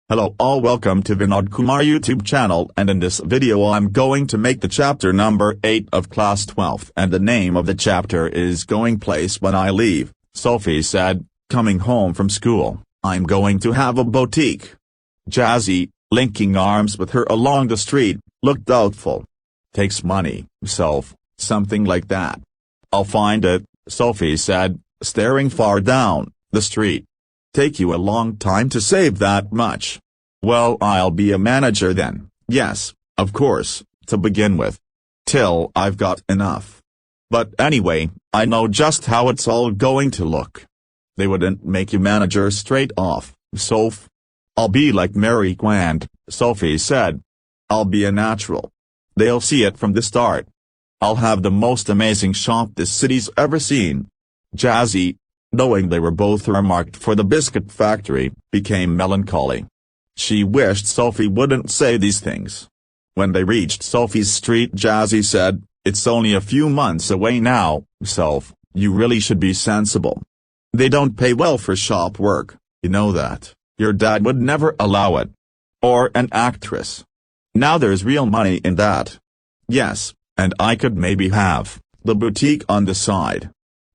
Hello all, welcome to Vinod Kumar YouTube channel, and in this video I'm going to make the chapter number 8 of class 12, and the name of the chapter is Going Place When I Leave. Sophie said, coming home from school, I'm going to have a boutique. Jazzy, linking arms with her along the street, looked doubtful. Takes money, Soph, something like that. I'll find it, Sophie said, staring far down the street. Take you a long time to save that much. Well, I'll be a manager then, yes, of course, to begin with. Till I've got enough. But anyway, I know just how it's all going to look. They wouldn't make you manager straight off, Soph. I'll be like Mary Quant, Sophie said. I'll be a natural. They'll see it from the start. I'll have the most amazing shop this city's ever seen. Jazzy, knowing they were both earmarked for the biscuit factory, became melancholy. She wished Sophie wouldn't say these things. When they reached Sophie's street, Jazzy said, "It's only a few months away now, Soph, you really should be sensible. They don't pay well for shop work, you know that, your dad would never allow it. Or an actress. Now there's real money in that. Yes, and I could maybe have the boutique on the side.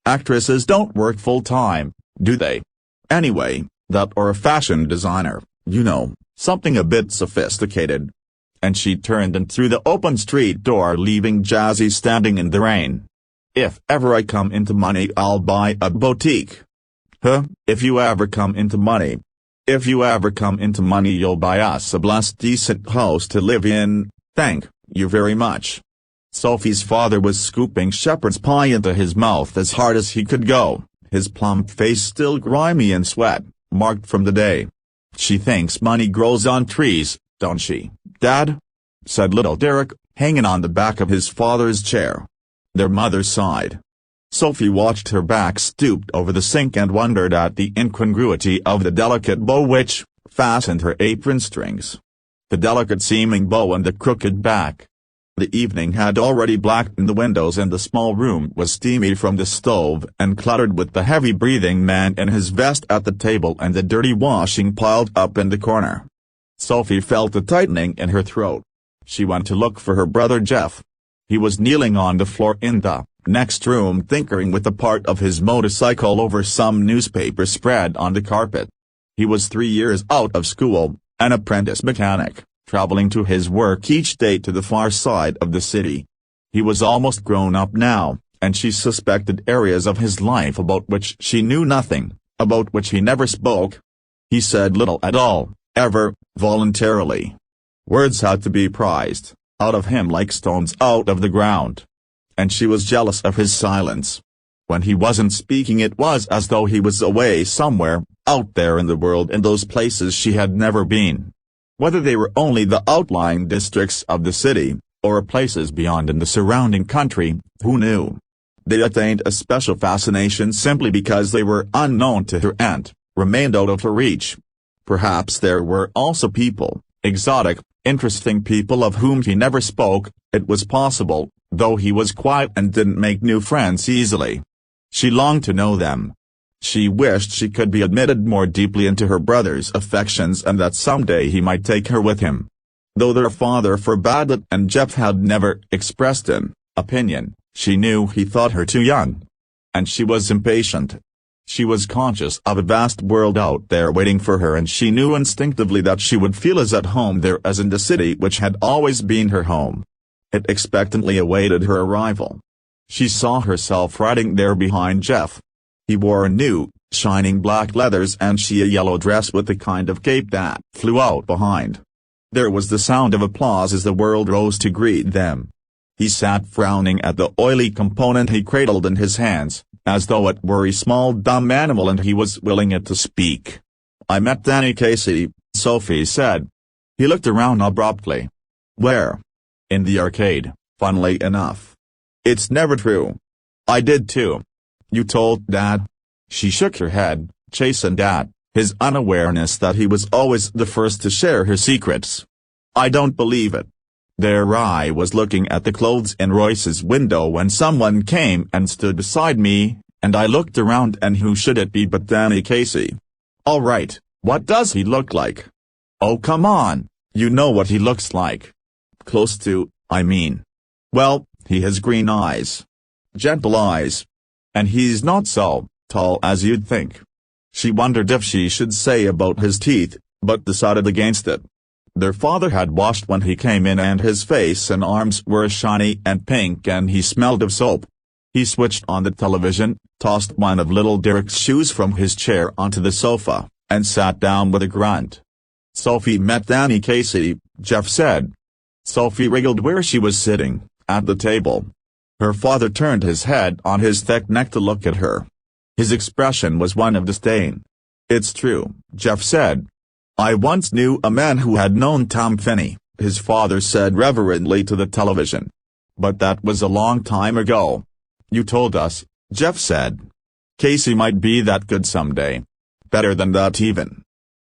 Actresses don't work full-time, do they? Anyway, that or a fashion designer, you know, something a bit sophisticated." And she turned and through the open street door, leaving Jazzy standing in the rain. "If ever I come into money, I'll buy a boutique." Huh? If you ever come into money? If you ever come into money, you'll buy us a blessed decent house to live in, thank you very much. Sophie's father was scooping shepherd's pie into his mouth as hard as he could go, his plump face still grimy in sweat, marked from the day. "She thinks money grows on trees, don't she, Dad?" said little Derek, hanging on the back of his father's chair. Their mother sighed. Sophie watched her back stooped over the sink and wondered at the incongruity of the delicate bow which fastened her apron strings. The delicate-seeming bow and the crooked back. The evening had already blackened the windows and the small room was steamy from the stove and cluttered with the heavy-breathing man in his vest at the table and the dirty washing piled up in the corner. Sophie felt a tightening in her throat. She went to look for her brother Jeff. He was kneeling on the floor in the next room tinkering with a part of his motorcycle over some newspaper spread on the carpet. He was 3 years out of school, an apprentice mechanic, traveling to his work each day to the far side of the city. He was almost grown up now, and she suspected areas of his life about which she knew nothing, about which he never spoke. He said little at all, ever, voluntarily. Words had to be prized out of him like stones out of the ground. And she was jealous of his silence. When he wasn't speaking, it was as though he was away somewhere, out there in the world, in those places she had never been. Whether they were only the outlying districts of the city, or places beyond in the surrounding country, who knew? They attained a special fascination simply because they were unknown to her and remained out of her reach. Perhaps there were also people, exotic, interesting people of whom he never spoke, it was possible, though he was quiet and didn't make new friends easily. She longed to know them. She wished she could be admitted more deeply into her brother's affections and that someday he might take her with him. Though their father forbade it and Jeff had never expressed an opinion, she knew he thought her too young. And she was impatient. She was conscious of a vast world out there waiting for her, and she knew instinctively that she would feel as at home there as in the city which had always been her home. It expectantly awaited her arrival. She saw herself riding there behind Jeff. He wore new, shining black leathers and she a yellow dress with the kind of cape that flew out behind. There was the sound of applause as the world rose to greet them. He sat frowning at the oily component he cradled in his hands, as though it were a small dumb animal and he was willing it to speak. "I met Danny Casey," Sophie said. He looked around abruptly. "Where?" "In the arcade, funnily enough." "It's never true." "I did too." "You told Dad?" She shook her head, chastened at his unawareness that he was always the first to share her secrets. "I don't believe it." There I was looking at the clothes in Royce's window when someone came and stood beside me, and I looked around, and who should it be but Danny Casey. "All right, what does he look like?" Oh come on, you know what he looks like. Close to, I mean. Well, he has green eyes. Gentle eyes. And he's not so tall as you'd think. She wondered if she should say about his teeth, but decided against it. Their father had washed when he came in and his face and arms were shiny and pink and he smelled of soap. He switched on the television, tossed one of little Derek's shoes from his chair onto the sofa, and sat down with a grunt. Sophie met Danny Casey, Jeff said. Sophie wriggled where she was sitting, at the table. Her father turned his head on his thick neck to look at her. His expression was one of disdain. It's true, Jeff said. I once knew a man who had known Tom Finney, his father said reverently to the television. But that was a long time ago. You told us, Jeff said. Casey might be that good someday. Better than that even.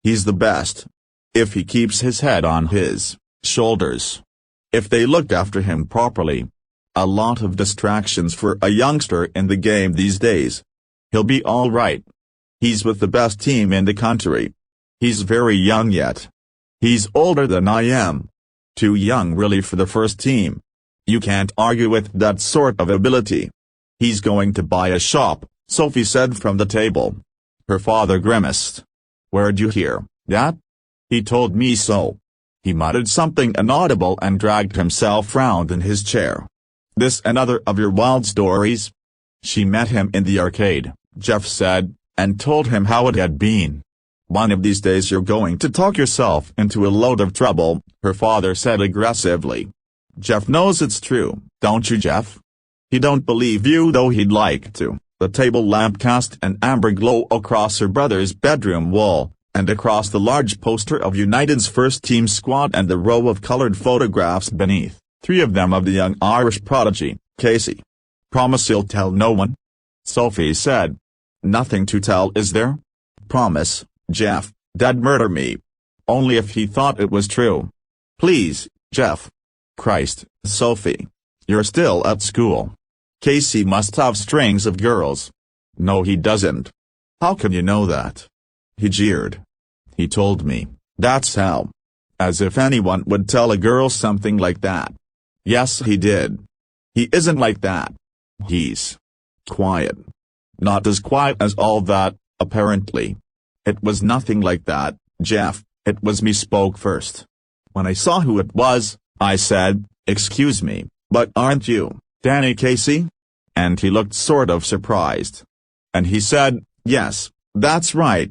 He's the best. If he keeps his head on his shoulders. If they look after him properly. A lot of distractions for a youngster in the game these days. He'll be all right. He's with the best team in the country. He's very young yet. He's older than I am. Too young really for the first team. You can't argue with that sort of ability. He's going to buy a shop, Sophie said from the table. Her father grimaced. Where'd you hear that? He told me so. He muttered something inaudible and dragged himself round in his chair. This another of your wild stories? She met him in the arcade, Jeff said, and told him how it had been. One of these days you're going to talk yourself into a load of trouble, her father said aggressively. Jeff knows it's true, don't you Jeff? He don't believe you though he'd like to. The table lamp cast an amber glow across her brother's bedroom wall, and across the large poster of United's first team squad and the row of colored photographs beneath, 3 of them of the young Irish prodigy, Casey. Promise you'll tell no one? Sophie said. Nothing to tell is there? Promise, Jeff, Dad'd murder me. Only if he thought it was true. Please, Jeff. Christ, Sophie. You're still at school. Casey must have strings of girls. No he doesn't. How can you know that? He jeered. He told me, that's how. As if anyone would tell a girl something like that. Yes he did. He isn't like that. He's quiet. Not as quiet as all that, apparently. It was nothing like that, Jeff, it was me spoke first. When I saw who it was, I said, excuse me, but aren't you Danny Casey? And he looked sort of surprised. And he said, yes, that's right.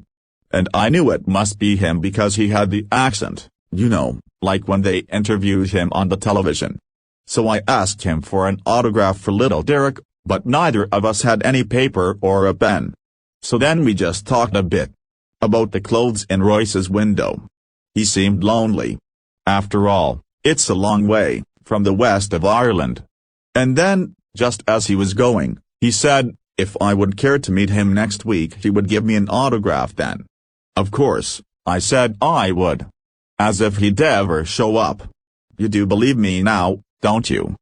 And I knew it must be him because he had the accent, you know, like when they interviewed him on the television. So I asked him for an autograph for little Derek, but neither of us had any paper or a pen. So then we just talked a bit. About the clothes in Royce's window. He seemed lonely. After all, it's a long way, from the west of Ireland. And then, just as he was going, he said, if I would care to meet him next week he would give me an autograph then. Of course, I said I would. As if he'd ever show up. You do believe me now, don't you?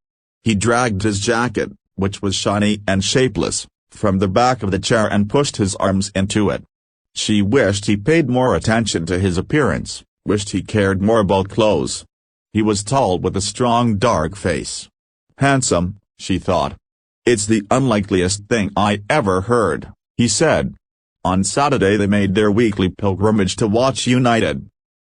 He dragged his jacket, which was shiny and shapeless, from the back of the chair and pushed his arms into it. She wished he paid more attention to his appearance, wished he cared more about clothes. He was tall with a strong dark face. Handsome, she thought. It's the unlikeliest thing I ever heard, he said. On Saturday they made their weekly pilgrimage to watch United.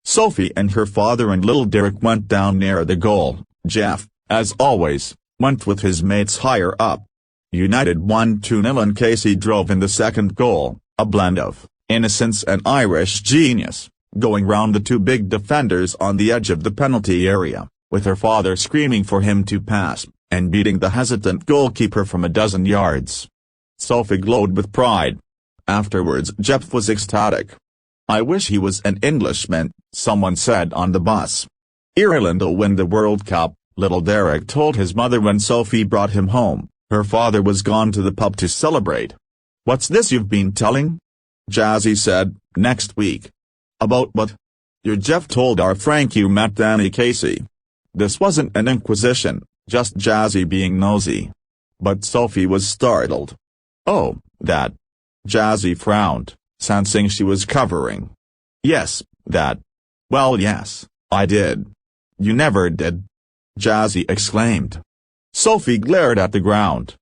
Sophie and her father and little Derek went down near the goal. Jeff, as always, went with his mates higher up. United won 2-0 and Casey drove in the second goal, a blend of innocence and Irish genius, going round the 2 big defenders on the edge of the penalty area, with her father screaming for him to pass, and beating the hesitant goalkeeper from a dozen yards. Sophie glowed with pride. Afterwards Jeff was ecstatic. I wish he was an Englishman, someone said on the bus. Ireland'll win the World Cup, little Derek told his mother when Sophie brought him home. Her father was gone to the pub to celebrate. What's this you've been telling? Jazzy said, next week. About what? Your Jeff told our Frank you met Danny Casey. This wasn't an inquisition, just Jazzy being nosy. But Sophie was startled. Oh, that. Jazzy frowned, sensing she was covering. Yes, that. Well, yes, I did. You never did. Jazzy exclaimed. Sophie glared at the ground.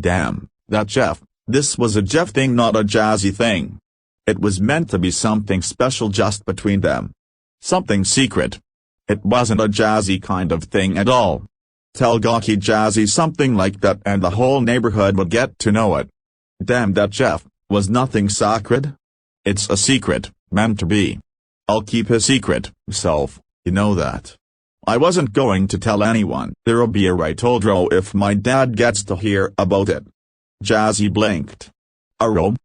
Damn, that Jeff, this was a Jeff thing, not a Jazzy thing. It was meant to be something special just between them. Something secret. It wasn't a Jazzy kind of thing at all. Tell gawky Jazzy something like that and the whole neighborhood would get to know it. Damn, that Jeff was nothing sacred. It's a secret, meant to be. I'll keep his secret, self, you know that. I wasn't going to tell anyone. There'll be a right old row if my dad gets to hear about it. Jazzy blinked. A row?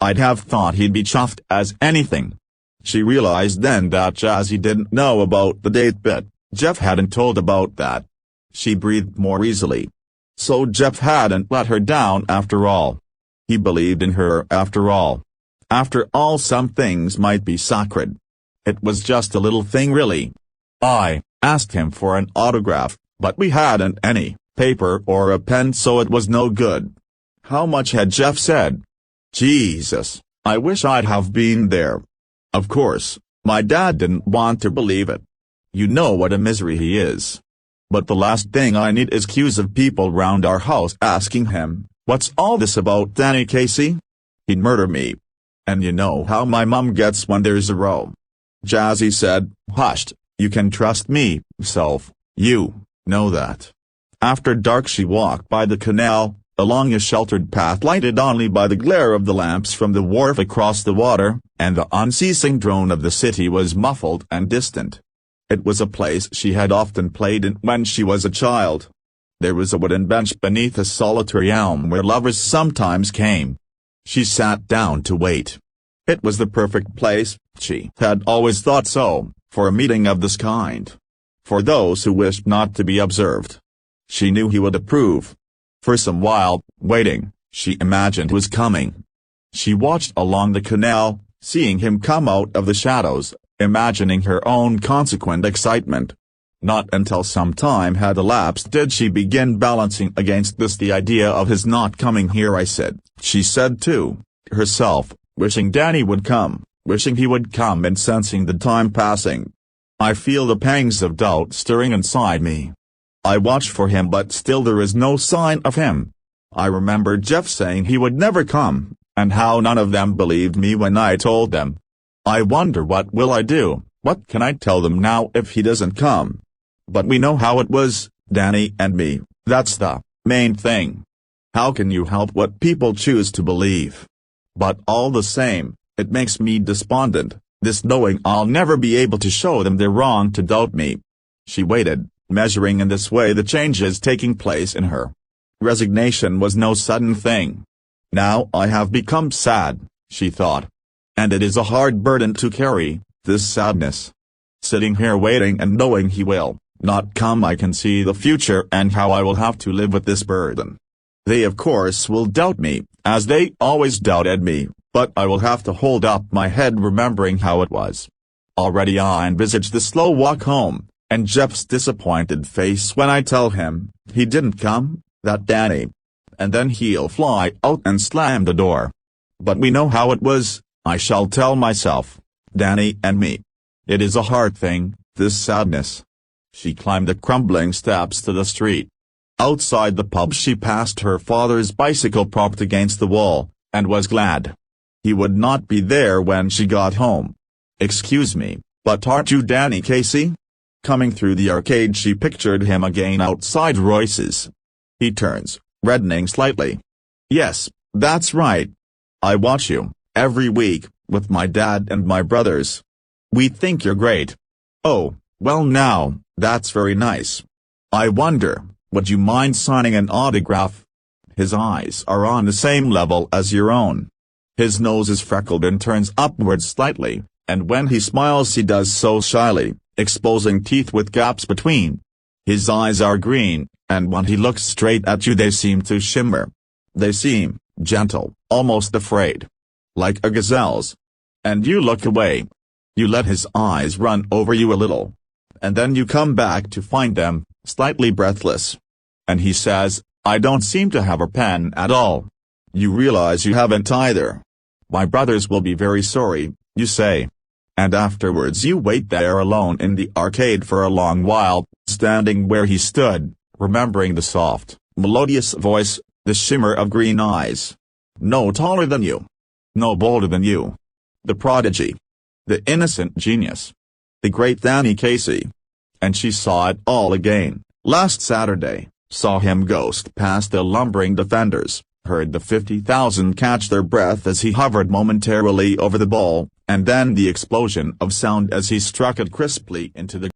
I'd have thought he'd be chuffed as anything. She realized then that Jazzy didn't know about the date bit. Jeff hadn't told about that. She breathed more easily. So Jeff hadn't let her down after all. He believed in her after all. After all, some things might be sacred. It was just a little thing really. I asked him for an autograph, but we hadn't any paper or a pen, so it was no good. How much had Jeff said? Jesus, I wish I'd have been there. Of course, my dad didn't want to believe it. You know what a misery he is. But the last thing I need is queues of people round our house asking him, what's all this about, Danny Casey? He'd murder me. And you know how my mum gets when there's a row. Jazzy said, hushed, you can trust me, self, you know that. After dark she walked by the canal, along a sheltered path lighted only by the glare of the lamps from the wharf across the water, and the unceasing drone of the city was muffled and distant. It was a place she had often played in when she was a child. There was a wooden bench beneath a solitary elm where lovers sometimes came. She sat down to wait. It was the perfect place, she had always thought so, for a meeting of this kind. For those who wished not to be observed. She knew he would approve. For some while, waiting, she imagined was coming. She watched along the canal, seeing him come out of the shadows, imagining her own consequent excitement. Not until some time had elapsed did she begin balancing against this the idea of his not coming here. I said, she said to herself, wishing Danny would come, wishing he would come, and sensing the time passing. I feel the pangs of doubt stirring inside me. I watch for him, but still there is no sign of him. I remember Jeff saying he would never come, and how none of them believed me when I told them. I wonder what will I do, what can I tell them now if he doesn't come? But we know how it was, Danny and me, that's the main thing. How can you help what people choose to believe? But all the same, it makes me despondent, this knowing I'll never be able to show them they're wrong to doubt me. She waited, measuring in this way the changes taking place in her. Resignation was no sudden thing. Now I have become sad, she thought. And it is a hard burden to carry, this sadness. Sitting here waiting and knowing he will not come, I can see the future and how I will have to live with this burden. They of course will doubt me, as they always doubted me, but I will have to hold up my head remembering how it was. Already I envisage the slow walk home, and Jeff's disappointed face when I tell him he didn't come, that Danny. And then he'll fly out and slam the door. But we know how it was, I shall tell myself, Danny and me. It is a hard thing, this sadness. She climbed the crumbling steps to the street. Outside the pub she passed her father's bicycle propped against the wall, and was glad. He would not be there when she got home. Excuse me, but aren't you Danny Casey? Coming through the arcade she pictured him again outside Royce's. He turns, reddening slightly. Yes, that's right. I watch you, every week, with my dad and my brothers. We think you're great. Oh, well now, that's very nice. I wonder, would you mind signing an autograph? His eyes are on the same level as your own. His nose is freckled and turns upwards slightly, and when he smiles he does so shyly, exposing teeth with gaps between. His eyes are green, and when he looks straight at you they seem to shimmer. They seem gentle, almost afraid. Like a gazelle's. And you look away. You let his eyes run over you a little. And then you come back to find them, slightly breathless. And he says, I don't seem to have a pen at all. You realize you haven't either. My brothers will be very sorry, you say. And afterwards you wait there alone in the arcade for a long while, standing where he stood, remembering the soft, melodious voice, the shimmer of green eyes. No taller than you. No bolder than you. The prodigy. The innocent genius. The great Danny Casey. And she saw it all again, last Saturday, saw him ghost past the lumbering defenders, heard the 50,000 catch their breath as he hovered momentarily over the ball, and then the explosion of sound as he struck it crisply into the